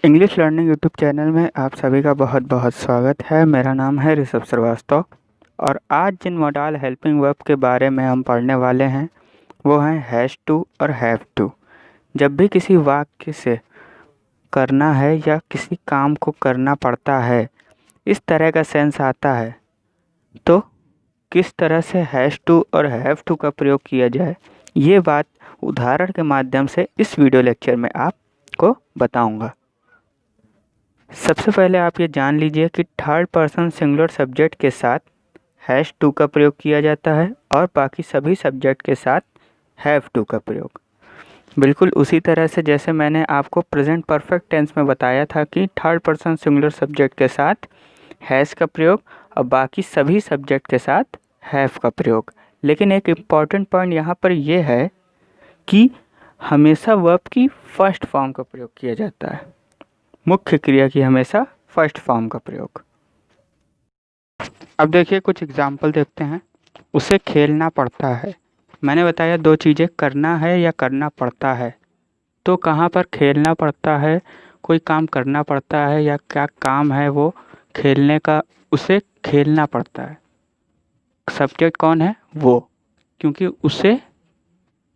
English learning YouTube channel में आप सभी का बहुत बहुत स्वागत है। मेरा नाम है ऋषभ श्रीवास्तव और आज जिन मॉडल हेल्पिंग वर्ब के बारे में हम पढ़ने वाले हैं वो हैं हैज़ टू और हैव टू। जब भी किसी वाक्य से करना है या किसी काम को करना पड़ता है, इस तरह का सेंस आता है, तो किस तरह से हैज़ टू और हैव टू का प्रयोग किया जाए, ये बात उदाहरण के माध्यम से इस वीडियो लेक्चर में आपको बताऊंगा। सबसे पहले आप ये जान लीजिए कि थर्ड पर्सन सिंगुलर सब्जेक्ट के साथ हैज़ टू का प्रयोग किया जाता है और बाकी सभी सब्जेक्ट के साथ हैव टू का प्रयोग। बिल्कुल उसी तरह से जैसे मैंने आपको प्रेजेंट परफेक्ट टेंस में बताया था कि थर्ड पर्सन सिंगुलर सब्जेक्ट के साथ हैज़ का प्रयोग और बाकी सभी सब्जेक्ट के साथ हैव का प्रयोग। लेकिन एक इम्पॉर्टेंट पॉइंट यहाँ पर यह है कि हमेशा वर्ब की फर्स्ट फॉर्म का प्रयोग किया जाता है, मुख्य क्रिया की हमेशा फर्स्ट फॉर्म का प्रयोग। अब देखिए कुछ एग्जाम्पल देखते हैं। उसे खेलना पड़ता है। मैंने बताया दो चीज़ें, करना है या करना पड़ता है। तो कहाँ पर खेलना पड़ता है, कोई काम करना पड़ता है या क्या काम है वो खेलने का, उसे खेलना पड़ता है। सब्जेक्ट कौन है? वो, क्योंकि उसे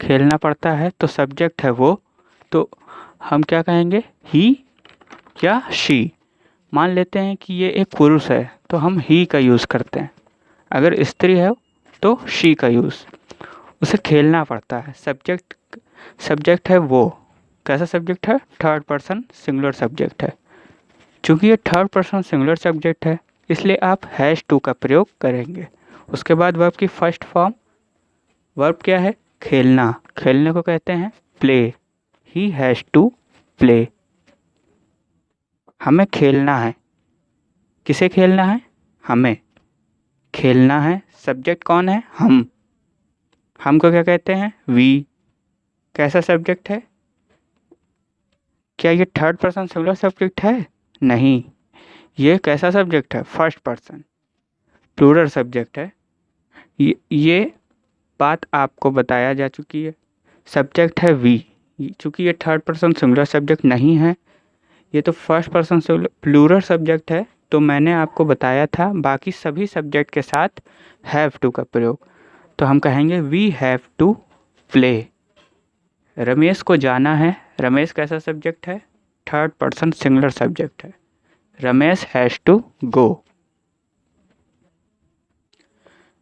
खेलना पड़ता है तो सब्जेक्ट है वो, तो हम क्या कहेंगे? ही या शी। मान लेते हैं कि ये एक पुरुष है तो हम ही का यूज़ करते हैं, अगर स्त्री है तो शी का यूज़। उसे खेलना पड़ता है, सब्जेक्ट है वो। कैसा सब्जेक्ट है? थर्ड पर्सन सिंगुलर सब्जेक्ट है। चूँकि ये थर्ड पर्सन सिंगुलर सब्जेक्ट है इसलिए आप हैज़ टू का प्रयोग करेंगे। उसके बाद वर्ब की फर्स्ट फॉर्म, वर्ब क्या है? खेलना। खेलने को कहते हैं play. He has to play. हमें खेलना है। किसे खेलना है? हमें खेलना है। सब्जेक्ट कौन है? हम को क्या कहते हैं? वी। कैसा सब्जेक्ट है? क्या ये थर्ड पर्सन सिंगुलर सब्जेक्ट है? नहीं, ये कैसा सब्जेक्ट है? फर्स्ट पर्सन प्लूरल सब्जेक्ट है। ये बात आपको बताया जा चुकी है। सब्जेक्ट है वी। चूँकि ये थर्ड पर्सन सिंगुलर सब्जेक्ट नहीं है, ये तो फर्स्ट पर्सन प्लूरल सब्जेक्ट है, तो मैंने आपको बताया था बाकी सभी सब्जेक्ट के साथ हैव टू का प्रयोग। तो हम कहेंगे we have to play. Ramesh को जाना है। रमेश कैसा सब्जेक्ट है? थर्ड पर्सन सिंगुलर सब्जेक्ट है। Ramesh has to go.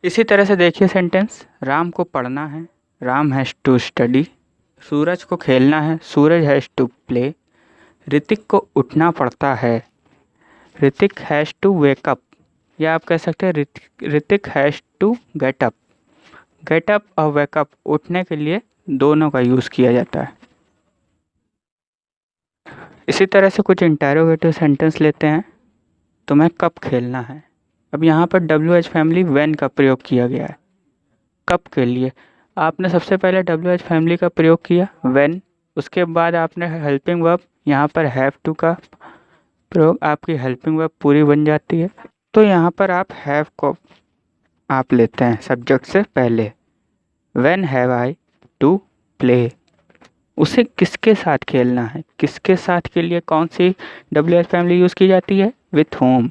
इसी तरह से देखिए सेंटेंस, राम को पढ़ना है। Ram has to study. Suraj को खेलना है। Suraj has to play. Hrithik को उठना पड़ता है। Hrithik has to wake up, या आप कह सकते हैं Hrithik has to get up. Get up और वेक अप उठने के लिए दोनों का यूज़ किया जाता है। इसी तरह से कुछ इंटरोगेटिव सेंटेंस लेते हैं। तुम्हें कब खेलना है। अब यहाँ पर WH फैमिली व्हेन का प्रयोग किया गया है। कब के लिए आपने सबसे पहले WH फैमिली का प्रयोग किया व्हेन, उसके बाद आपने हेल्पिंग वर्ब यहाँ पर हैव टू का प्रयोग, आपकी हेल्पिंग वर्ब पूरी बन जाती है। तो यहाँ पर आप हैव को आप लेते हैं सब्जेक्ट से पहले। When have I to play. उसे किसके साथ खेलना है। किसके साथ के लिए कौन सी WH फैमिली यूज़ की जाती है? With whom.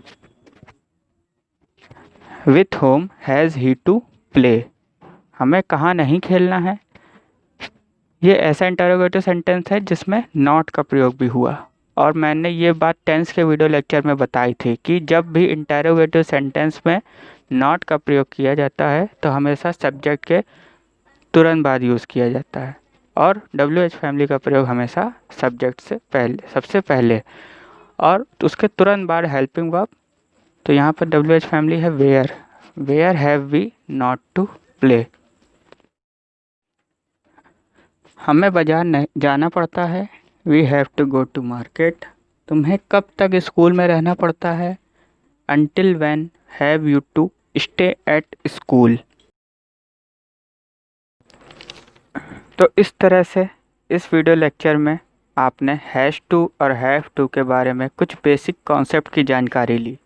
With whom has he to play. हमें कहाँ नहीं खेलना है। ये ऐसा इंटरोगेटिव सेंटेंस है जिसमें नॉट का प्रयोग भी हुआ, और मैंने ये बात टेंस के वीडियो लेक्चर में बताई थी कि जब भी इंटरोगेटिव सेंटेंस में नॉट का प्रयोग किया जाता है तो हमेशा सब्जेक्ट के तुरंत बाद यूज़ किया जाता है, और WH फैमिली का प्रयोग हमेशा सब्जेक्ट से पहले, सबसे पहले, और उसके तुरंत बाद हेल्पिंग वर्ब। तो यहाँ पर WH फैमिली है where. Where have we not to play. हमें बाजार जाना पड़ता है। We have to go to market. तुम्हें कब तक स्कूल में रहना पड़ता है? Until when have you to stay at school. तो इस तरह से इस वीडियो लेक्चर में आपने हैज़ टू और हैव टू के बारे में कुछ बेसिक कॉन्सेप्ट की जानकारी ली।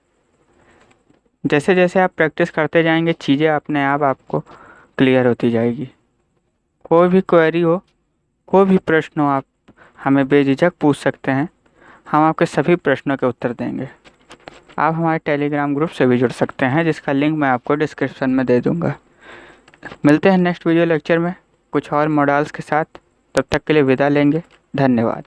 जैसे जैसे आप प्रैक्टिस करते जाएंगे चीज़ें अपने आप आपको क्लियर होती जाएगी। कोई भी क्वेरी हो, कोई भी प्रश्न हो, आप हमें बेझिझक पूछ सकते हैं। हम आपके सभी प्रश्नों के उत्तर देंगे। आप हमारे टेलीग्राम ग्रुप से भी जुड़ सकते हैं, जिसका लिंक मैं आपको डिस्क्रिप्शन में दे दूँगा। मिलते हैं नेक्स्ट वीडियो लेक्चर में कुछ और मॉडल्स के साथ। तब तक के लिए विदा लेंगे। धन्यवाद।